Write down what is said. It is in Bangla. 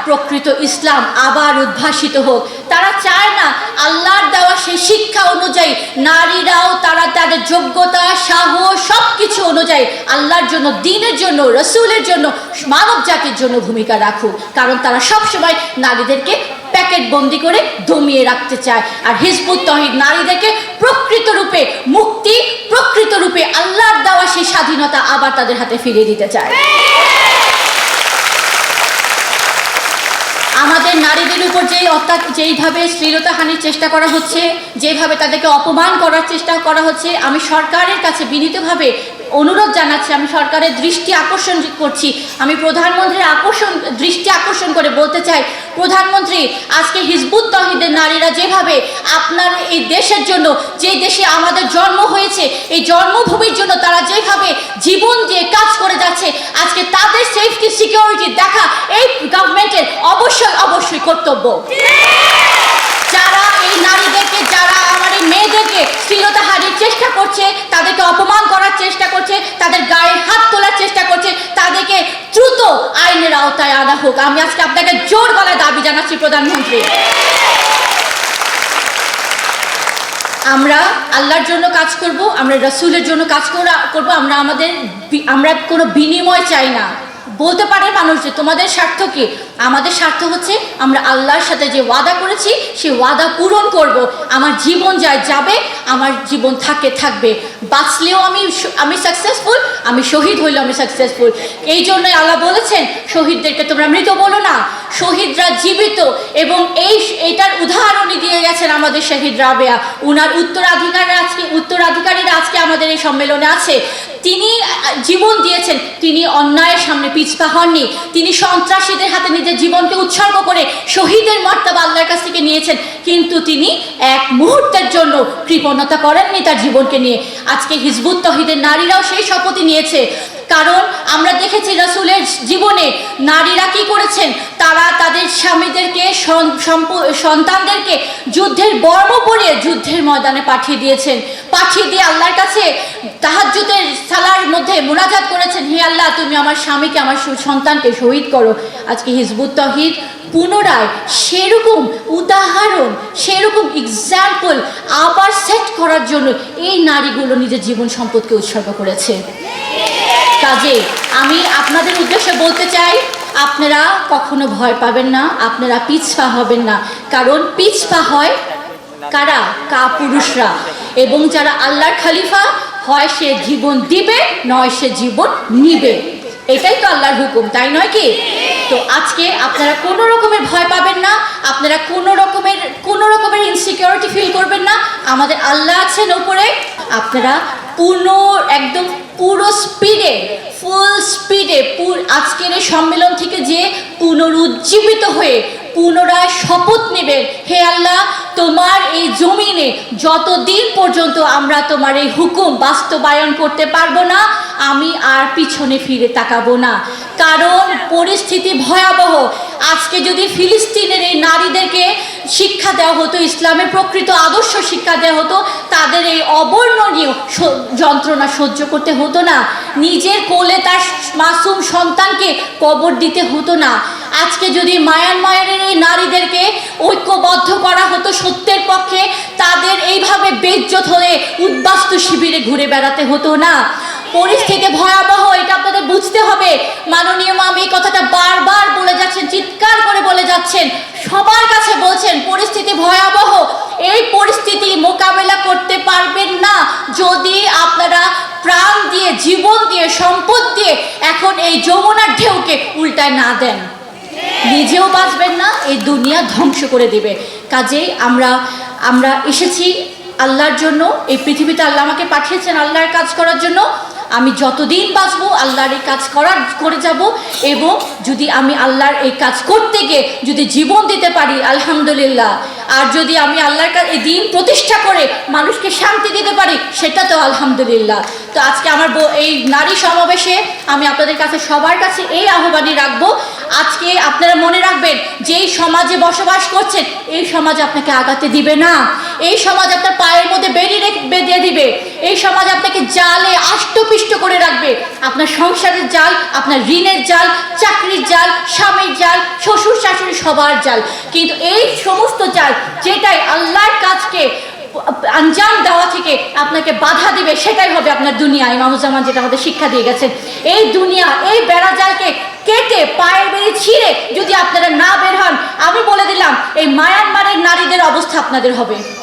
প্রকৃত ইসলাম আবার উদ্ভাসিত হোক। তারা চায় না আল্লাহর দেওয়া সেই শিক্ষা অনুযায়ী নারীরাও তারা তাদের যোগ্যতা, সাহস সব কিছু অনুযায়ী আল্লাহর জন্য, দ্বীনের জন্য, রসুলের জন্য, মানব জাতির জন্য ভূমিকা রাখুক। কারণ তারা সবসময় নারীদেরকে প্যাকেট বন্দি করে দমিয়ে রাখতে চায়। আর হিজবুত তৌহিদ নারীদেরকে প্রকৃত রূপে মুক্তি, প্রকৃত রূপে আল্লাহর দেওয়া সেই স্বাধীনতা আবার তাদের হাতে ফিরিয়ে দিতে চায়। আমাদের নারীদের উপর যেইভাবে শ্লীলতাহানির চেষ্টা করা হচ্ছে, যেভাবে তাদেরকে অপমান করার চেষ্টা করা হচ্ছে, আমি সরকারের কাছে বিনীতভাবে অনুরোধ জানাচ্ছি, আমি সরকারের দৃষ্টি আকর্ষণ করছি, আমি প্রধানমন্ত্রীর দৃষ্টি আকর্ষণ করে বলতে চাই, প্রধানমন্ত্রী, আজকে হিজবুত তৌহিদের নারীরা যেভাবে আপনার এই দেশের জন্য, যে দেশে আমাদের জন্ম হয়েছে, এই জন্মভূমির জন্য তারা যেভাবে জীবন দিয়ে কাজ করে যাচ্ছে, আজকে তাদের সেফটি সিকিউরিটি দেখা এই গভর্নমেন্টের অবশ্যই কর্তব্য। যারা এই নারীদেরকে, যারা আমার এই মেয়েদেরকে শ্লীলতাহানির চেষ্টা করছে, তাদেরকে অপমান করার চেষ্টা করছে, তাদের গায়ে হাত তোলার চেষ্টা করছে, তাদেরকে দ্রুত আইনের আওতায় আনা হোক। আমি আজকে আপনাকে জোর গলায় দাবি জানাচ্ছি প্রধানমন্ত্রী। আমরা আল্লাহর জন্য কাজ করব, আমরা রসুলের জন্য কাজ করব। আমরা কোনো বিনিময় চাই না। বলতে পারে মানুষ যে তোমাদের স্বার্থ কি? আমাদের স্বার্থ হচ্ছে আমরা আল্লাহর সাথে যে ওয়াদা করেছি সেই ওয়াদা পূরণ করব। আমার জীবন যাবে, আমার জীবন থাকবে। বাঁচলেও আমি সাকসেসফুল, আমি শহীদ হইলেও আমি সাকসেসফুল। এই জন্যই আল্লাহ বলেছেন শহীদদেরকে তোমরা মৃত বলো না, শহীদরা জীবিত। এবং এইটার উদাহরণই দিয়ে গেছেন আমাদের শহীদ রাবেয়া। উনার উত্তরাধিকারীরা আজকে আমাদের এই সম্মেলনে আছে। তিনি জীবন দিয়েছেন, তিনি অন্যায়ের সামনে পিছপা হননি, তিনি সন্ত্রাসীদের হাতে নিজের জীবনকে উৎসর্গ করে শহীদের মর্তবা আল্লাহর কাছ থেকে নিয়েছেন। কিন্তু তিনি এক মুহূর্তের জন্য কৃপণতা করেননি তার জীবনকে নিয়ে। আজকে হিজবুত তৌহিদের নারীরাও সেই শপথই নিয়েছে। কারণ আমরা দেখেছি রাসূলের জীবনে নারীরা কি করেছেন, তারা তাদের স্বামীদেরকে, সন্তানদেরকে যুদ্ধের বর্ম পরিয়ে যুদ্ধের ময়দানে পাঠিয়ে দিয়ে আল্লাহর কাছে তাহাজ্জুদের সালার মধ্যে মুনাজাত করেছেন, হে আল্লাহ তুমি আমার স্বামীকে, আমার সন্তানকে শহীদ করো। আজকে হিজবুত তৌহিদ পুনরায় সেরকম উদাহরণ, সেরকম এক্সাম্পল আবার সেট করার জন্য এই নারীগুলো নিজের জীবন সম্পদকে উৎসর্গ করেছে। কাজে আমি আপনাদের উদ্দেশ্যে বলতে চাই, আপনারা কখনো ভয় পাবেন না, আপনারা পিছপা হবেন না। কারণ পিছপা হয় কারা? পুরুষরা। এবং যারা আল্লাহর খলিফা, হয় সে জীবন দিবে, নয় সে জীবন নিবে। এটাই তো আল্লাহর হুকুম, তাই নয় কি? তো আজকে আপনারা কোনো রকমের ভয় পাবেন না, আপনারা কোনো রকমের ইনসিকিউরিটি ফিল করবেন না। আমাদের আল্লাহ আছেন ওপরে। আপনারা পুরো স্পিডে, ফুল স্পিডে আজকের এই সম্মেলন থেকে যে পুনরুজ্জীবিত হয়ে পুনরায় শপথ নেবেন, হে আল্লাহ তোমার এই জমিনে যতদিন পর্যন্ত আমরা তোমার এই হুকুম বাস্তবায়ন করতে পারবো না, আমি আর পিছনে ফিরে তাকাবো না। কারণ পরিস্থিতি ভয়াবহ। আজকে যদি ফিলিস্তিনের এই নারীদেরকে শিক্ষা দেওয়া হতো, ইসলামের প্রকৃত আদর্শ শিক্ষা দেওয়া হতো, তাদের এই অবর্ণনীয় যন্ত্রণা সহ্য করতে হতো না, নিজের কোলে তার মাসুম সন্তানকে কবর দিতে হতো না। আজকে যদি মায়ানমারের এই নারীদেরকে ঐক্যবদ্ধ করা হতো সত্যের পক্ষে, তাদের এইভাবে বেইজ্জত হয়ে উদ্বাস্তু শিবিরে ঘুরে বেড়াতে হতো না। পরিস্থিতি ভয়াবহ, এটা আপনাদের বুঝতে হবে। মাননীয় মামি এই কথাটা বারবার বলে যাচ্ছেন, চিৎকার করে বলে যাচ্ছেন, সবার কাছে বলছেন পরিস্থিতি ভয়াবহ। এই পরিস্থিতি মোকাবেলা করতে পারবেন না যদি আপনারা প্রাণ দিয়ে, জীবন দিয়ে, সম্পদ দিয়ে এখন এই যমুনার ঢেউকে উল্টায় না দেন। নিজেও বাঁচবেন না, এই দুনিয়া ধ্বংস করে দিবে। কাজেই আমরা এসেছি আল্লাহর জন্য। এই পৃথিবীতে আল্লাহ আমাকে পাঠিয়েছেন আল্লাহর কাজ করার জন্য। আমি যতদিন বাঁচবো আল্লাহর এই কাজ করে যাব। এবং যদি আমি আল্লাহর এই কাজ করতে গিয়ে যদি জীবন দিতে পারি, আলহামদুলিল্লাহ। আর যদি আমি আল্লাহর কাছে এই দিন প্রতিষ্ঠা করে মানুষকে শান্তি দিতে পারি, সেটা তো আলহামদুলিল্লাহ। তো আজকে আমার এই নারী সমাবেশে আমি আপনাদের কাছে, সবার কাছে এই আহ্বানই রাখবো, আজকে আপনারা মনে রাখবেন, যেই সমাজে বসবাস করছেন এই সমাজ আপনাকে আগাতে দিবে না। এই সমাজ আপনার পায়ের মধ্যে বেঁধে দিবে। এই সমাজ আপনাকে জালে আষ্টপিষ্ট করে রাখবে। আপনার সংসারের জাল, আপনার ঋণের জাল, চাকরির জাল, স্বামীর জাল, শ্বশুর শাশুড়ি সবার জাল। কিন্তু এই সমস্ত জাল যেটাই আল্লাহর কাজকে আঞ্জাম দেওয়া থেকে আপনাকে বাধা দিবে, সেটাই হবে আপনার দুনিয়া। ইমামুজ্জামান যেটা আমাদের শিক্ষা দিয়ে গেছেন, এই দুনিয়া এই বেড়াজালকে কেটে পায়ের বেড়ে ছিঁড়ে যদি আপনারা না বের হন, আমি বলে দিলাম এই মায়ানমারের নারীদের অবস্থা আপনাদের হবে।